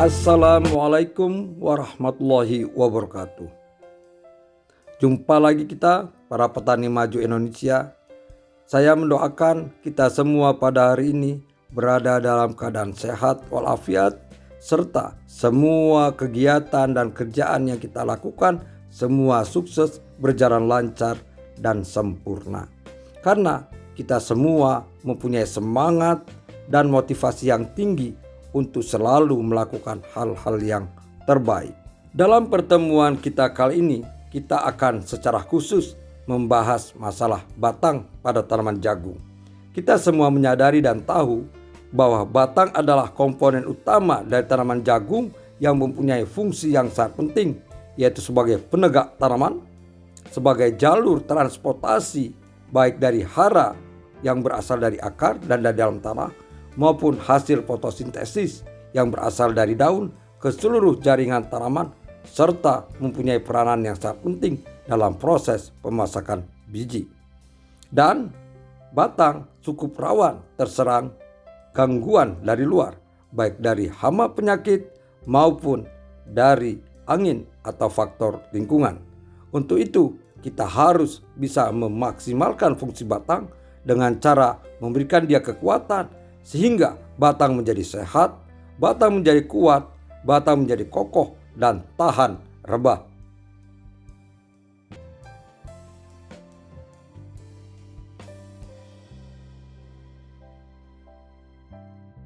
Assalamualaikum warahmatullahi wabarakatuh. Jumpa lagi kita para petani maju Indonesia. Saya mendoakan kita semua pada hari ini berada dalam keadaan sehat walafiat, serta semua kegiatan dan kerjaan yang kita lakukan semua sukses, berjalan lancar dan sempurna. Karena kita semua mempunyai semangat dan motivasi yang tinggi untuk selalu melakukan hal-hal yang terbaik. Dalam pertemuan kita kali ini, kita akan secara khusus membahas masalah batang pada tanaman jagung. Kita semua menyadari dan tahu bahwa batang adalah komponen utama dari tanaman jagung yang mempunyai fungsi yang sangat penting, yaitu sebagai penegak tanaman, sebagai jalur transportasi baik dari hara yang berasal dari akar dan dari dalam tanah, maupun hasil fotosintesis yang berasal dari daun ke seluruh jaringan tanaman, serta mempunyai peranan yang sangat penting dalam proses pemasakan biji. Dan batang cukup rawan terserang gangguan dari luar, baik dari hama penyakit maupun dari angin atau faktor lingkungan. Untuk itu, kita harus bisa memaksimalkan fungsi batang dengan cara memberikan dia kekuatan, sehingga batang menjadi sehat, batang menjadi kuat, batang menjadi kokoh dan tahan rebah.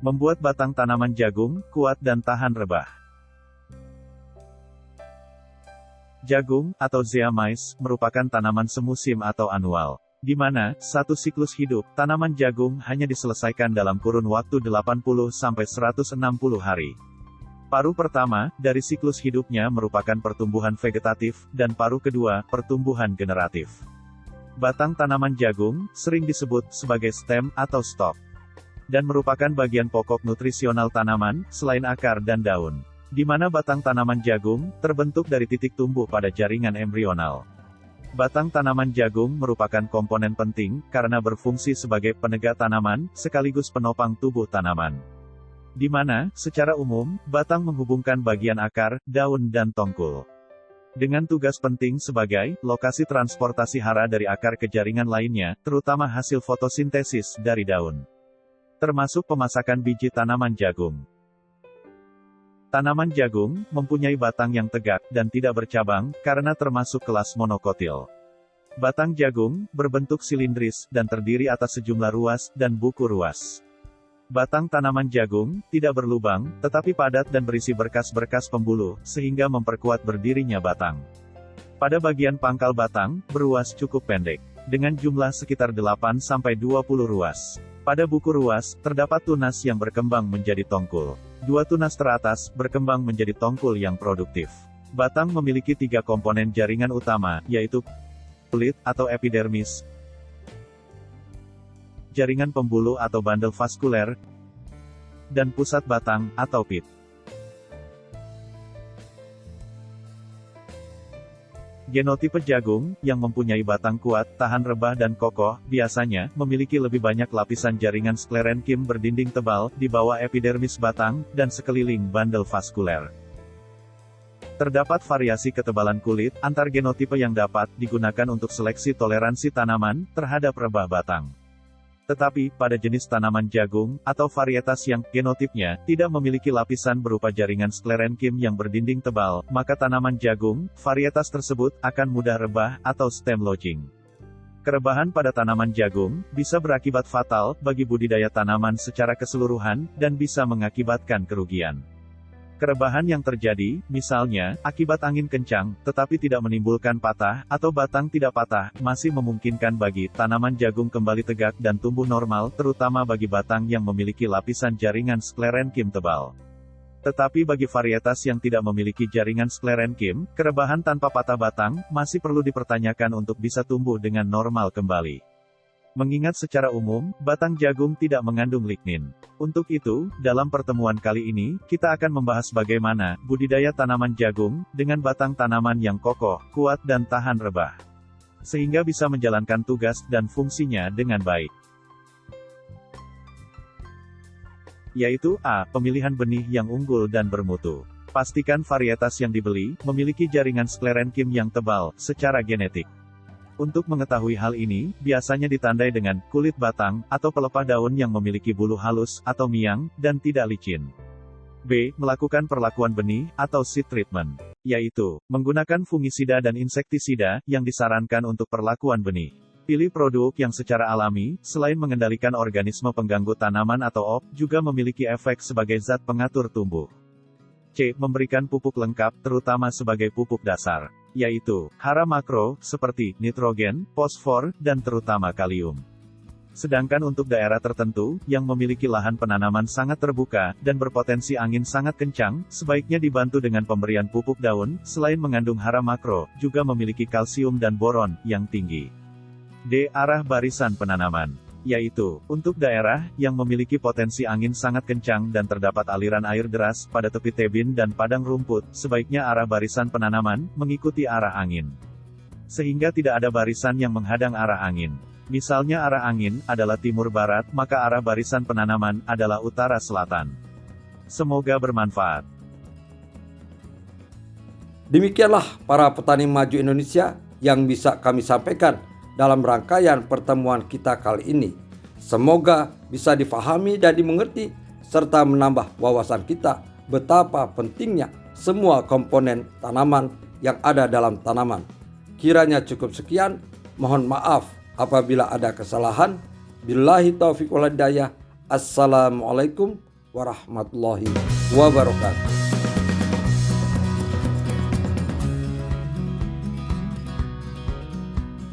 Membuat batang tanaman jagung kuat dan tahan rebah. Jagung, atau Zea mays, merupakan tanaman semusim atau anual, di mana satu siklus hidup tanaman jagung hanya diselesaikan dalam kurun waktu 80-160 hari. Paruh pertama dari siklus hidupnya merupakan pertumbuhan vegetatif, dan paruh kedua pertumbuhan generatif. Batang tanaman jagung sering disebut sebagai stem atau stalk, dan merupakan bagian pokok nutrisional tanaman selain akar dan daun, di mana batang tanaman jagung terbentuk dari titik tumbuh pada jaringan embrional. Batang tanaman jagung merupakan komponen penting karena berfungsi sebagai penegak tanaman sekaligus penopang tubuh tanaman. Di mana, secara umum, batang menghubungkan bagian akar, daun dan tongkul. Dengan tugas penting sebagai lokasi transportasi hara dari akar ke jaringan lainnya, terutama hasil fotosintesis dari daun. Termasuk pemasakan biji tanaman jagung. Tanaman jagung mempunyai batang yang tegak dan tidak bercabang karena termasuk kelas monokotil. Batang jagung berbentuk silindris dan terdiri atas sejumlah ruas dan buku ruas. Batang tanaman jagung tidak berlubang, tetapi padat dan berisi berkas-berkas pembuluh, sehingga memperkuat berdirinya batang. Pada bagian pangkal batang, beruas cukup pendek, dengan jumlah sekitar 8-20 ruas. Pada buku ruas, terdapat tunas yang berkembang menjadi tongkul. Dua tunas teratas berkembang menjadi tongkul yang produktif. Batang memiliki 3 komponen jaringan utama, yaitu kulit atau epidermis, jaringan pembuluh atau bandel vaskuler, dan pusat batang atau pit. Genotipe jagung, yang mempunyai batang kuat, tahan rebah dan kokoh, biasanya memiliki lebih banyak lapisan jaringan sklerenkim berdinding tebal di bawah epidermis batang, dan sekeliling bandel vaskuler. Terdapat variasi ketebalan kulit antar genotipe yang dapat digunakan untuk seleksi toleransi tanaman terhadap rebah batang. Tetapi, pada jenis tanaman jagung, atau varietas yang genotipnya tidak memiliki lapisan berupa jaringan sklerenkim yang berdinding tebal, maka tanaman jagung, varietas tersebut, akan mudah rebah, atau stem lodging. Kerebahan pada tanaman jagung bisa berakibat fatal bagi budidaya tanaman secara keseluruhan, dan bisa mengakibatkan kerugian. Kerebahan yang terjadi, misalnya, akibat angin kencang, tetapi tidak menimbulkan patah, atau batang tidak patah, masih memungkinkan bagi tanaman jagung kembali tegak dan tumbuh normal, terutama bagi batang yang memiliki lapisan jaringan sklerenkim tebal. Tetapi bagi varietas yang tidak memiliki jaringan sklerenkim, kerebahan tanpa patah batang, masih perlu dipertanyakan untuk bisa tumbuh dengan normal kembali. Mengingat secara umum, batang jagung tidak mengandung lignin. Untuk itu, dalam pertemuan kali ini, kita akan membahas bagaimana budidaya tanaman jagung dengan batang tanaman yang kokoh, kuat dan tahan rebah, sehingga bisa menjalankan tugas dan fungsinya dengan baik. yaitu A. Pemilihan benih yang unggul dan bermutu. Pastikan varietas yang dibeli memiliki jaringan sklerenkim yang tebal secara genetik. Untuk mengetahui hal ini, biasanya ditandai dengan kulit batang atau pelepah daun yang memiliki bulu halus atau miang dan tidak licin. B. Melakukan perlakuan benih atau seed treatment, yaitu menggunakan fungisida dan insektisida yang disarankan untuk perlakuan benih. Pilih produk yang secara alami, selain mengendalikan organisme pengganggu tanaman atau OP, juga memiliki efek sebagai zat pengatur tumbuh. C. Memberikan pupuk lengkap, terutama sebagai pupuk dasar, yaitu hara makro, seperti nitrogen, fosfor, dan terutama kalium. Sedangkan untuk daerah tertentu, yang memiliki lahan penanaman sangat terbuka, dan berpotensi angin sangat kencang, sebaiknya dibantu dengan pemberian pupuk daun, selain mengandung hara makro, juga memiliki kalsium dan boron, yang tinggi. D. Arah barisan penanaman, yaitu, untuk daerah, yang memiliki potensi angin sangat kencang dan terdapat aliran air deras, pada tepi tebing dan padang rumput, sebaiknya arah barisan penanaman, mengikuti arah angin. Sehingga tidak ada barisan yang menghadang arah angin. Misalnya arah angin adalah timur-barat, maka arah barisan penanaman adalah utara-selatan. Semoga bermanfaat. Demikianlah para petani maju Indonesia yang bisa kami sampaikan dalam rangkaian pertemuan kita kali ini. Semoga bisa difahami dan dimengerti, serta menambah wawasan kita betapa pentingnya semua komponen tanaman yang ada dalam tanaman. Kiranya cukup sekian, mohon maaf apabila ada kesalahan. Billahi taufiq wal hidayah. Assalamualaikum warahmatullahi wabarakatuh.